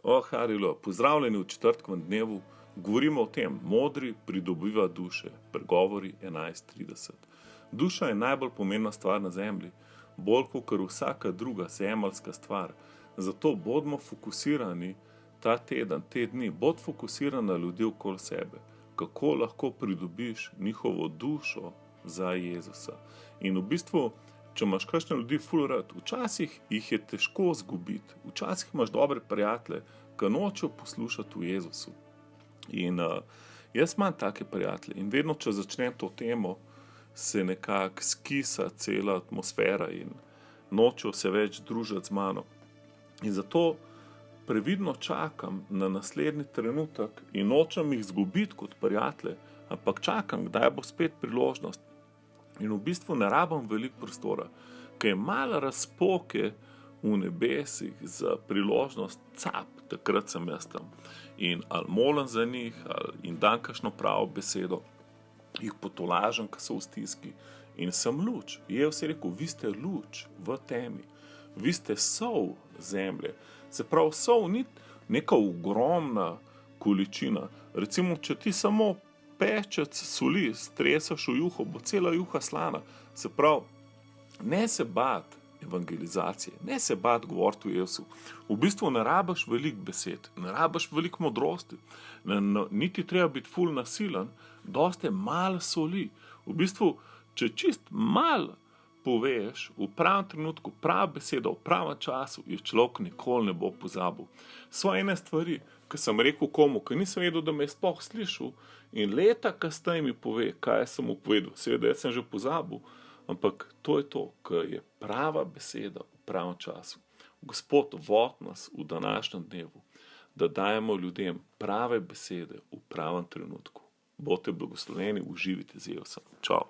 Harilo, pozdravljeni v četrtkovem dnevu. Govorimo o tem, modri pridobiva duše, pregovori 11.30. Duša je najbolj pomembna stvar na zemlji, bolj kot vsaka druga zemeljska stvar. Zato bodimo fokusirani ta teden, te dni, bod fokusirani na ljudi okoli sebe. Kako lahko pridobiš njihovo dušo za Jezusa. In v bistvu, če imaš kakšne ljudi ful rad, včasih jih je težko zgubiti, včasih imaš dobre prijatelje, ki nočejo poslušati o Jezusu. In jaz imam take prijatelje in vedno, če začnem to temo, se nekako skisa cela atmosfera in nočejo se več družiti z mano. In zato previdno čakam na naslednji trenutek in nočem jih zgubiti kot prijatelje, ampak čakam, kdaj bo spet priložnost. In v bistvu ne rabim veliko prostora, ker je malo razpoke v nebesih za priložnost, takrat sem jaz tam. In ali molim za njih, ali jim dam kakšno pravo besedo, jih potolažim, ko so v stiski. In sem luč. Jezus je rekel, vi ste luč v temi. Vi ste sol zemlje. Se pravi, sol ni neka ogromna količina. Recimo, če ti samo pečec soli stresaš v juho, bo cela juha slana. Se pravi, ne se bati evangelizacije, ne se bati govoriti o Jezusu. V bistvu ne rabiš veliko besed, ne rabiš veliko modrosti, niti treba biti ful nasilen, dosti malo soli. V bistvu, če čist malo poveš, v pravem trenutku, prava beseda, v pravem času, je človek nikoli ne bo pozabil. So ene stvari, ki sem rekel komu, ki nisem vedel, da me je sploh slišal, in leta kasneje mi pove, kaj sem mu povedal. Seveda, jaz sem že pozabil, ampak to je to, ki je prava beseda v pravem času. Gospod, vod nas v današnjem dnevu, da dajemo ljudem prave besede v pravem trenutku. Bodite blagoslovljeni, uživajte z Jezusom. Čau.